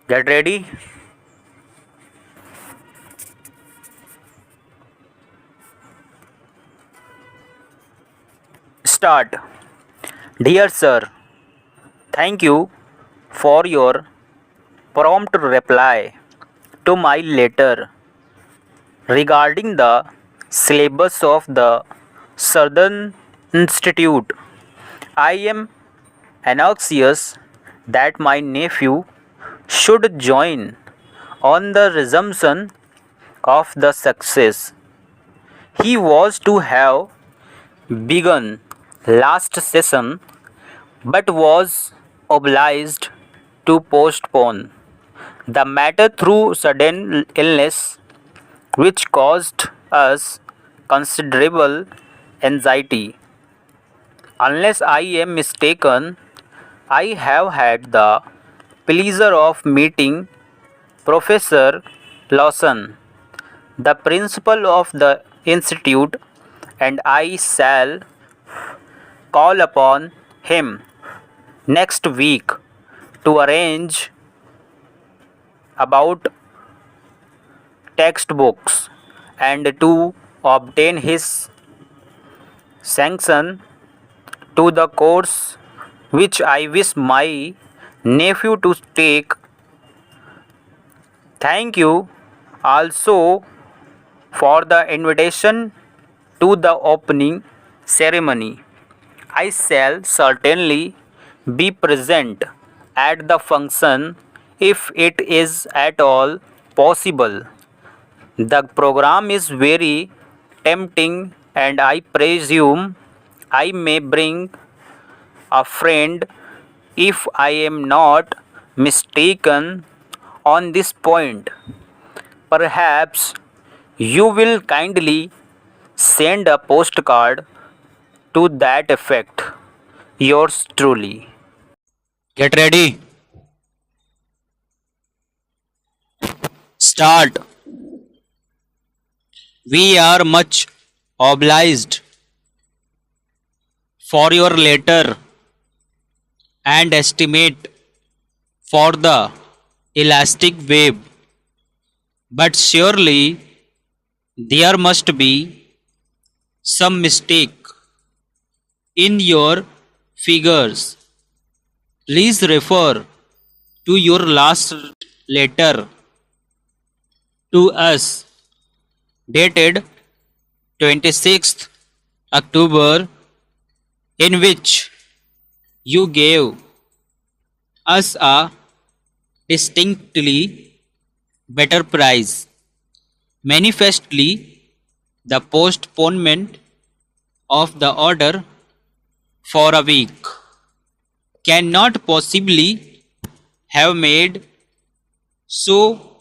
Get ready. Start. Dear sir, thank you for your prompt reply to my letter regarding the syllabus of the Southern Institute. I am anxious that my nephew should join on the resumption of the success he was to have begun last session but was obliged to postpone the matter through sudden illness, which caused us considerable anxiety. Unless I am mistaken, I have had the pleasure of meeting Professor Lawson, the principal of the institute, and I shall call upon him next week to arrange about textbooks and to obtain his sanction to the course which I wish my nephew to take. Thank you also for the invitation to the opening ceremony. I shall certainly be present at the function if it is at all possible. The program is very tempting, and I presume I may bring a friend if I am not mistaken on this point. Perhaps you will kindly send a postcard to that effect. Yours truly. Get ready. Start. We are much obliged for your letter and estimate for the elastic wave, but surely there must be some mistake in your figures. Please refer to your last letter to us dated 26th October, in which you gave us a distinctly better price. Manifestly, the postponement of the order for a week cannot possibly have made so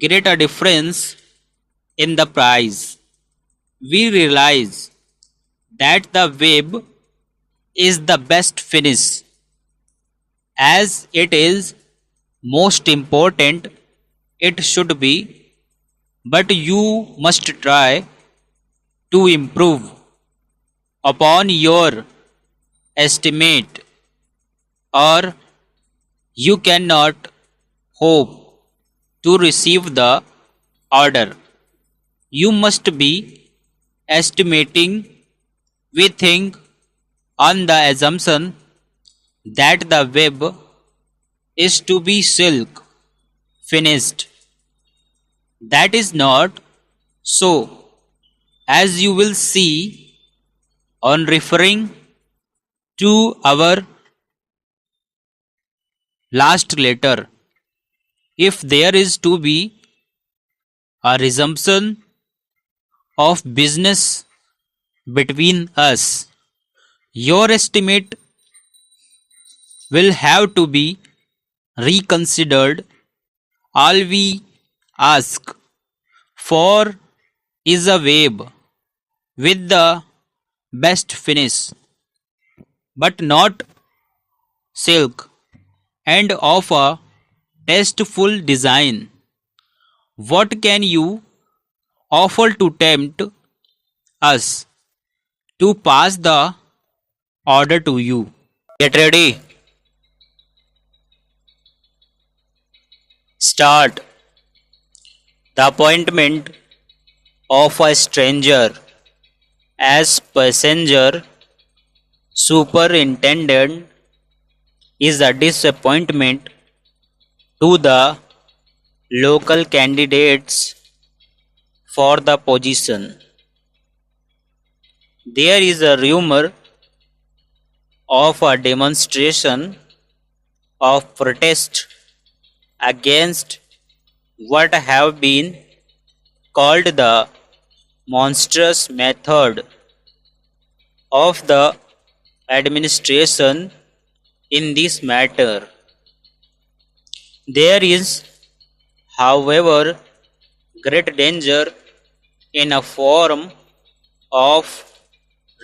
great a difference in the price. We realize that the web is the best finish, as it is most important it should be, but you must try to improve upon your estimate, or you cannot hope to receive the order. You must be estimating, we think, on the assumption that the web is to be silk finished. That is not so, as you will see on referring to our last letter. If there is to be a resumption of business between us, your estimate will have to be reconsidered. All we ask for is a web with the best finish, but not silk, and of a tasteful design. What can you offer to tempt us to pass the order to you? Get ready. Start. The appointment of a stranger as passenger superintendent is a disappointment to the local candidates for the position. There is a rumor of a demonstration of protest against what have been called the monstrous method of the administration in this matter. There is, however, great danger in a form of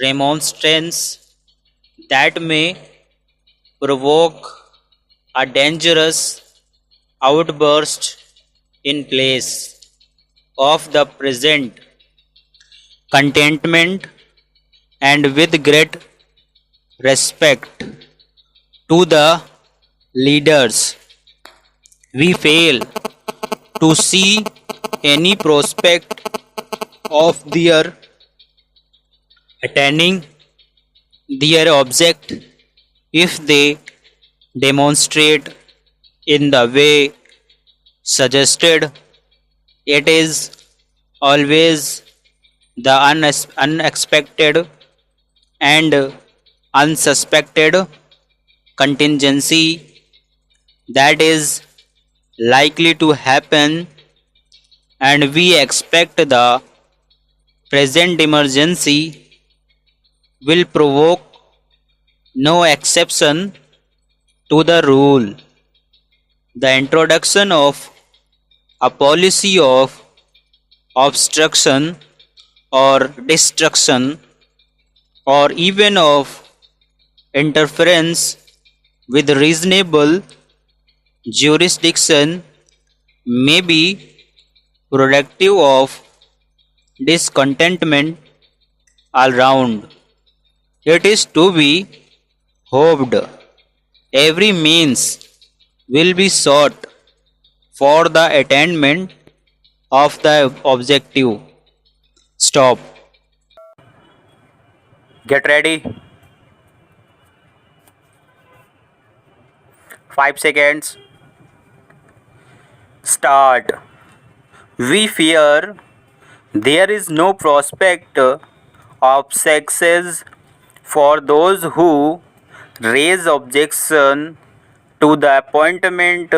remonstrance that may provoke a dangerous outburst in place of the present contentment, and with great respect to the leaders, we fail to see any prospect of their attaining their object if they demonstrate in the way suggested. It is always the unexpected and unsuspected contingency that is likely to happen, and we expect the present emergency will provoke no exception to the rule. The introduction of a policy of obstruction or destruction, or even of interference with reasonable jurisdiction, may be productive of discontentment all round. It is to be hoped every means will be sought for the attainment of the objective. Stop. Get ready. 5 seconds. Start. We fear there is no prospect of success for those who raise objection to the appointment,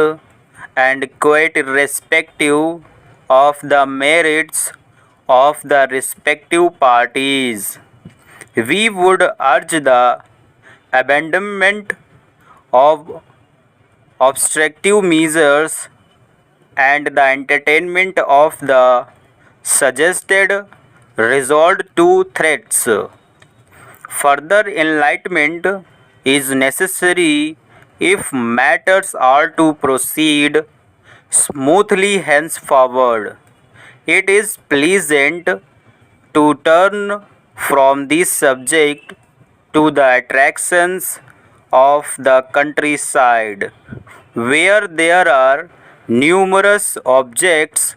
and quite irrespective of the merits of the respective parties, we would urge the abandonment of obstructive measures and the entertainment of the suggested resort to threats. Further enlightenment is necessary if matters are to proceed smoothly henceforward. It is pleasant to turn from this subject to the attractions of the countryside, where there are numerous objects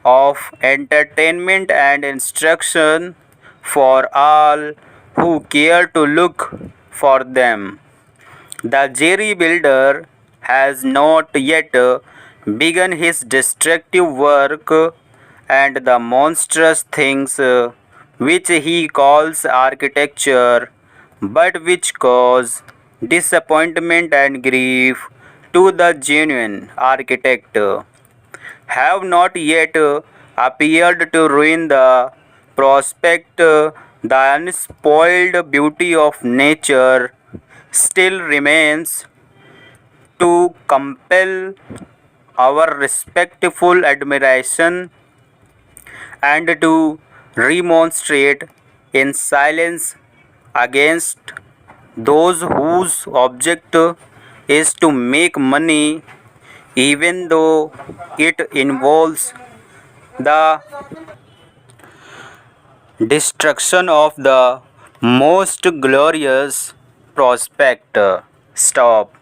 of entertainment and instruction for all who care to look for them. The jerry builder has not yet begun his destructive work, and the monstrous things which he calls architecture, but which cause disappointment and grief to the genuine architect, have not yet appeared to ruin the prospect. The unspoiled beauty of nature still remains to compel our respectful admiration and to remonstrate in silence against those whose object is to make money, even though it involves the destruction of the most glorious prospect. Stop.